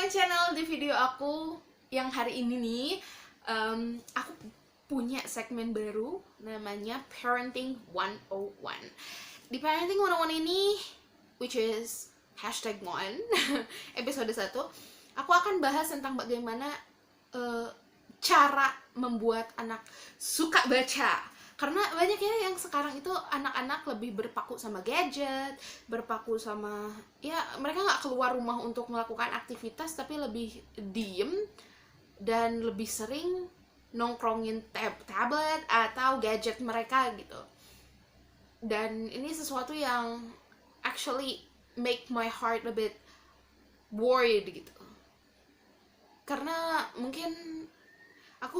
my channel. Di video aku yang hari ini nih, aku punya segmen baru namanya Parenting 101. Di Parenting 101 ini, which is #1 episode 1, aku akan bahas tentang bagaimana cara membuat anak suka baca. Karena banyak ya yang sekarang itu anak-anak lebih berpaku sama gadget, berpaku sama, ya mereka nggak keluar rumah untuk melakukan aktivitas, tapi lebih diem dan lebih sering nongkrongin tablet atau gadget mereka gitu. Dan ini sesuatu yang actually make my heart a bit worried gitu. Karena mungkin aku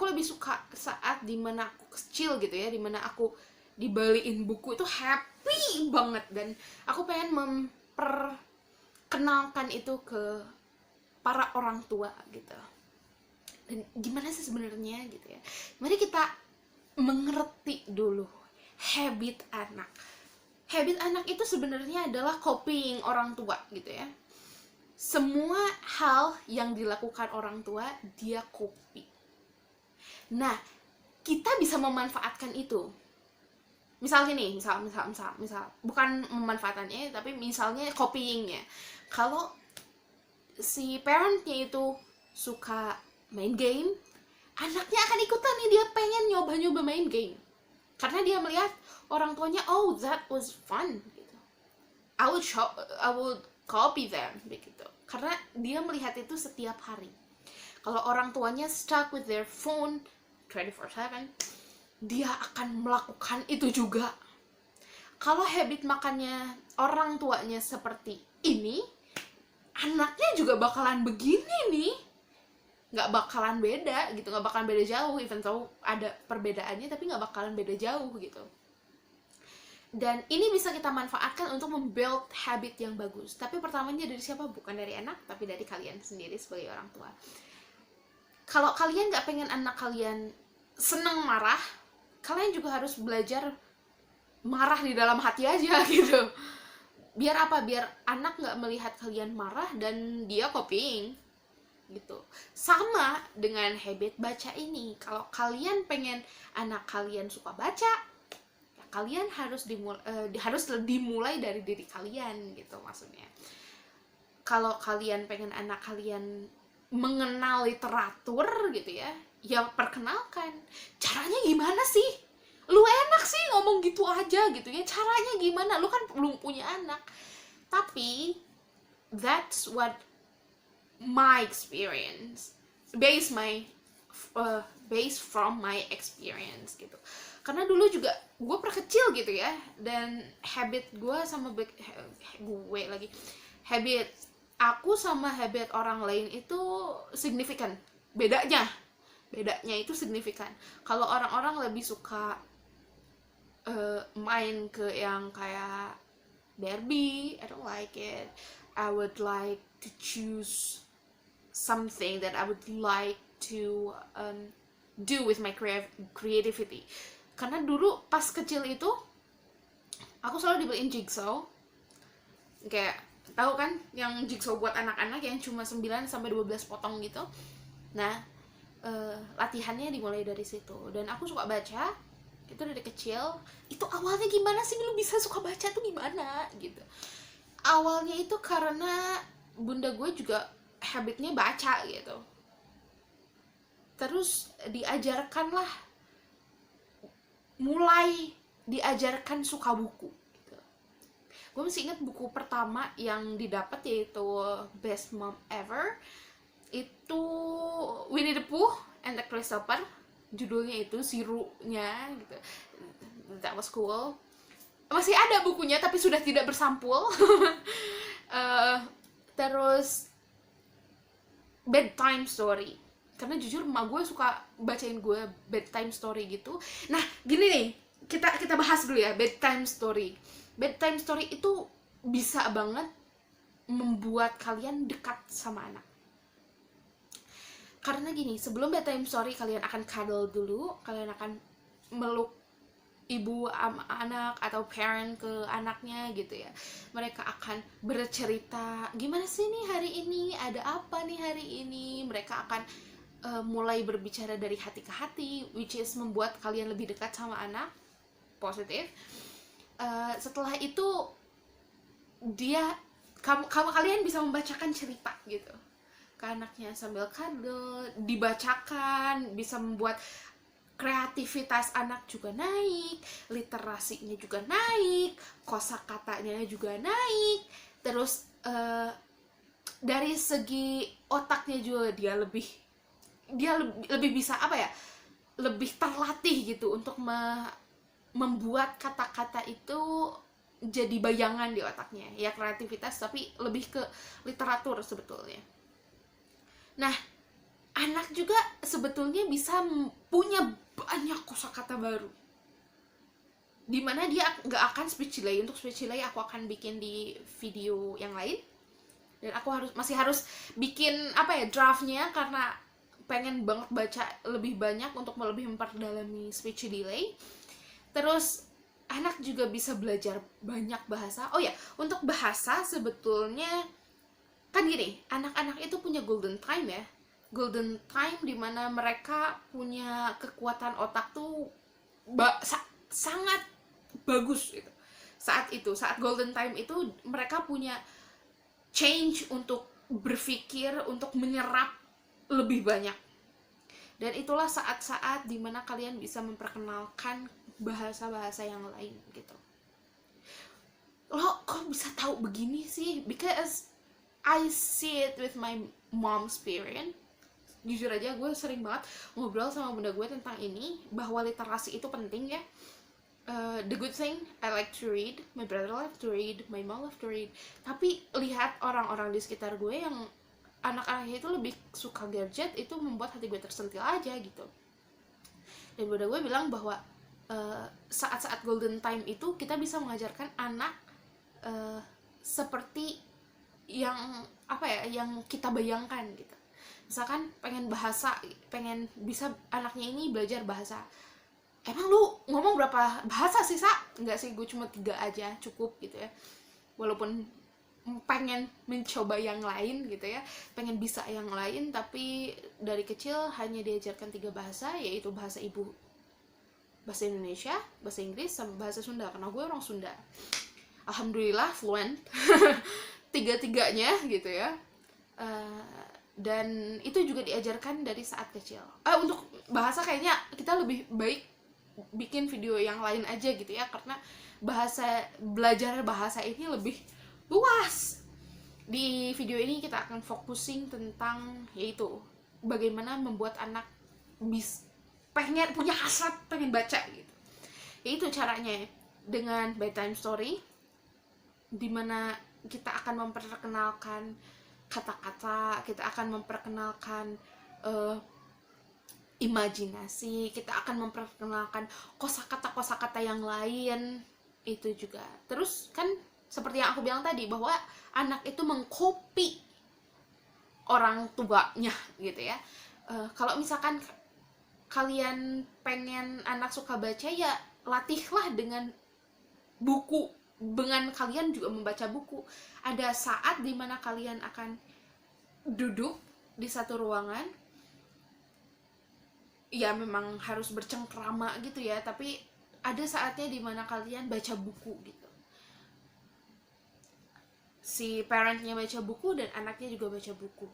lebih suka saat dimana aku kecil gitu ya, dimana aku dibeliin buku itu happy banget, dan aku pengen memperkenalkan itu ke para orang tua gitu. Dan gimana sih sebenarnya gitu ya, mari kita mengerti dulu habit anak. Habit anak itu sebenarnya adalah copying orang tua gitu ya. Semua hal yang dilakukan orang tua, dia copy. Nah, kita bisa memanfaatkan itu. Misal gini, misal, bukan memanfaatkannya, tapi misalnya copyingnya. Kalau si parentnya itu suka main game, anaknya akan ikutan nih, dia pengen nyoba-nyoba main game. Karena dia melihat orang tuanya, oh that was fun gitu. I would copy them begitu, karena dia melihat itu setiap hari. Kalau orang tuanya stuck with their phone 24/7, dia akan melakukan itu juga. Kalau habit makannya orang tuanya seperti ini, anaknya juga bakalan begini nih, nggak bakalan beda gitu, nggak bakalan beda jauh. Even though ada perbedaannya, tapi nggak bakalan beda jauh gitu. Dan ini bisa kita manfaatkan untuk membuild habit yang bagus. Tapi pertamanya dari siapa? Bukan dari anak, tapi dari kalian sendiri sebagai orang tua. Kalau kalian nggak pengen anak kalian senang marah, kalian juga harus belajar marah di dalam hati aja gitu. Biar apa? Biar anak nggak melihat kalian marah dan dia copying gitu. Sama dengan habit baca ini. Kalau kalian pengen anak kalian suka baca, kalian harus dimulai dari diri kalian gitu maksudnya. Kalau kalian pengen anak kalian mengenal literatur gitu ya, ya perkenalkan. Caranya gimana sih? Lu enak sih ngomong gitu aja gitu ya, caranya gimana? Lu kan belum punya anak. Tapi that's what my experience, based from my experience gitu. Karena dulu juga gue perkecil gitu ya, dan habit gue sama habit aku sama habit orang lain itu signifikan. Bedanya itu signifikan. Kalau orang-orang lebih suka main ke yang kayak Barbie, I don't like it. I would like to choose something that I would like to do with my creativity. Karena dulu pas kecil itu aku selalu dibeliin jigsaw. Kayak tahu kan yang jigsaw buat anak-anak yang cuma 9-12 potong gitu. Nah, latihannya dimulai dari situ. Dan aku suka baca itu dari kecil. Itu awalnya gimana sih lu bisa suka baca tuh gimana gitu. Awalnya itu karena bunda gue juga habitnya baca gitu. Terus mulai diajarkan suka buku gitu. Gue masih ingat buku pertama yang didapat, yaitu Best Mom Ever. Itu Winnie the Pooh and the Crystal Pearl. Judulnya itu, sirunya gitu. That was cool. Masih ada bukunya tapi sudah tidak bersampul. Terus bedtime story, karena jujur emak gue suka bacain gue bedtime story gitu. Nah gini nih, kita bahas dulu ya bedtime story. Bedtime story itu bisa banget membuat kalian dekat sama anak. Karena gini, sebelum bedtime story kalian akan cuddle dulu, kalian akan meluk ibu anak atau parent ke anaknya gitu ya. Mereka akan bercerita, gimana sih nih hari ini, ada apa nih hari ini. Mereka akan mulai berbicara dari hati ke hati, which is membuat kalian lebih dekat sama anak, positif. Setelah itu kalian bisa membacakan cerita gitu ke anaknya sambil cuddle, dibacakan, bisa membuat kreativitas anak juga naik, literasinya juga naik, kosakatanya juga naik, terus dari segi otaknya juga dia lebih bisa apa ya, lebih terlatih gitu untuk membuat kata-kata itu jadi bayangan di otaknya. Ya kreativitas tapi lebih ke literatur sebetulnya. Nah, anak juga sebetulnya bisa punya banyak kosakata baru, dimana dia nggak akan speech delay. Untuk speech delay aku akan bikin di video yang lain, dan aku masih harus bikin draftnya, karena pengen banget baca lebih banyak untuk lebih memperdalami speech delay. Terus anak juga bisa belajar banyak bahasa. Oh ya, untuk bahasa sebetulnya kan gini, anak-anak itu punya golden time ya, golden time dimana mereka punya kekuatan otak tuh sangat bagus gitu. Saat golden time itu mereka punya change untuk berpikir, untuk menyerap lebih banyak. Dan itulah saat-saat dimana kalian bisa memperkenalkan bahasa-bahasa yang lain gitu. Lo kok bisa tahu begini sih? Because I see it with my mom's experience. Jujur aja gue sering banget ngobrol sama bunda gue tentang ini, bahwa literasi itu penting ya. The good thing, I like to read, my brother like to read, my mom like to read. Tapi lihat orang-orang di sekitar gue yang anak-anaknya itu lebih suka gadget, itu membuat hati gue tersentil aja gitu. Dan bunda gue bilang bahwa saat-saat golden time itu kita bisa mengajarkan anak seperti yang yang kita bayangkan gitu. Misalkan pengen bisa anaknya ini belajar bahasa. Emang lu ngomong berapa bahasa sih, Sa? Enggak sih, gue cuma 3 aja cukup gitu ya. Walaupun pengen mencoba yang lain gitu ya, pengen bisa yang lain, tapi dari kecil hanya diajarkan 3 bahasa, yaitu bahasa ibu, bahasa Indonesia, bahasa Inggris, sama bahasa Sunda, karena gue orang Sunda. Alhamdulillah fluent tiga-tiganya gitu ya. Dan itu juga diajarkan dari saat kecil. Untuk bahasa kayaknya kita lebih baik bikin video yang lain aja gitu ya, karena belajar bahasa ini lebih luas. Di video ini kita akan focusing tentang yaitu bagaimana membuat anak pengen punya hasrat pengen baca gitu. Yaitu caranya dengan bedtime story, dimana kita akan memperkenalkan kata-kata, kita akan memperkenalkan imajinasi, kita akan memperkenalkan kosakata yang lain itu juga. Terus kan seperti yang aku bilang tadi, bahwa anak itu mengcopy orang tuanya gitu ya. Kalau misalkan kalian pengen anak suka baca, ya latihlah dengan buku, dengan kalian juga membaca buku. Ada saat dimana kalian akan duduk di satu ruangan, ya memang harus bercengkrama gitu ya, tapi ada saatnya dimana kalian baca buku gitu. Si parentnya baca buku dan anaknya juga baca buku.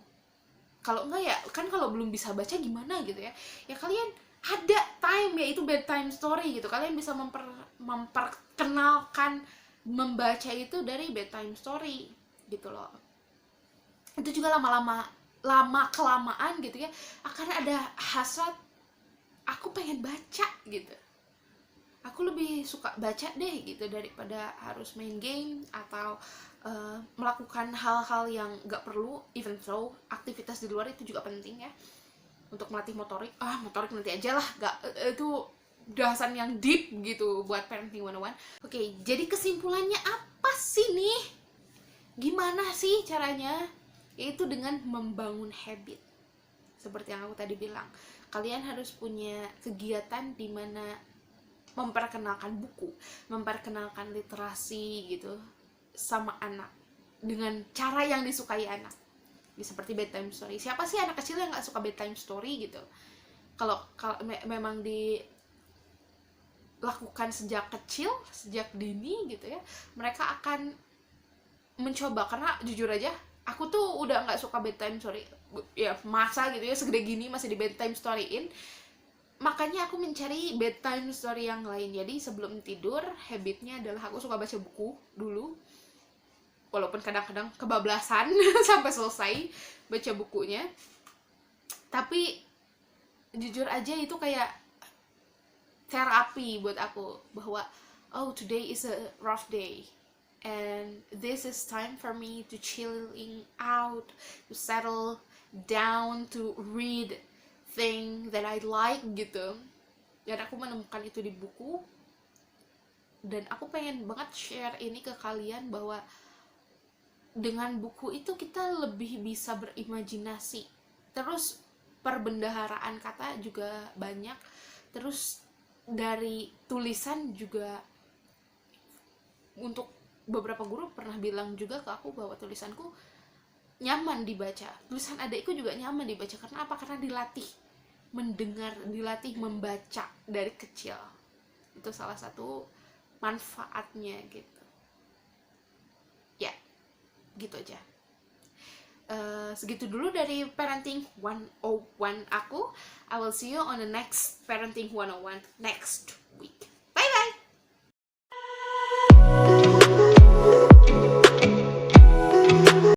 Kalau enggak ya kan, kalau belum bisa baca gimana gitu ya, ya kalian ada time, yaitu bedtime story gitu. Kalian bisa memperkenalkan membaca itu dari bedtime story gitu loh. Itu juga lama kelamaan gitu ya akan ada hasrat, aku pengen baca gitu, aku lebih suka baca deh gitu, daripada harus main game atau melakukan hal-hal yang gak perlu. Even though aktivitas di luar itu juga penting ya untuk melatih motorik. Motorik nanti aja lah, itu bahasan yang deep gitu buat parenting 101. Oke, jadi kesimpulannya apa sih nih? Gimana sih caranya? Yaitu dengan membangun habit. Seperti yang aku tadi bilang, kalian harus punya kegiatan di mana memperkenalkan buku, memperkenalkan literasi gitu sama anak dengan cara yang disukai anak. Seperti bedtime story. Siapa sih anak kecil yang nggak suka bedtime story gitu? Kalau memang dilakukan sejak kecil, sejak dini gitu ya, mereka akan mencoba. Karena jujur aja, aku tuh udah nggak suka bedtime story ya, masa gitu ya segede gini masih di bedtime storyin. Makanya aku mencari bedtime story yang lain. Jadi sebelum tidur, habitnya adalah aku suka baca buku dulu, walaupun kadang-kadang kebablasan sampai selesai baca bukunya. Tapi jujur aja itu kayak terapi buat aku, bahwa oh, today is a rough day and this is time for me to chilling out, to settle down, to read thing that I like gitu. Dan aku menemukan itu di buku, dan aku pengen banget share ini ke kalian, bahwa dengan buku itu kita lebih bisa berimajinasi. Terus perbendaharaan kata juga banyak. Terus dari tulisan juga, untuk beberapa guru pernah bilang juga ke aku bahwa tulisanku nyaman dibaca. Tulisan adikku juga nyaman dibaca. Karena apa? Karena dilatih mendengar, dilatih membaca dari kecil. Itu salah satu manfaatnya gitu. Ya, gitu aja. Segitu dulu dari Parenting 101 aku. I will see you on the next Parenting 101 next week.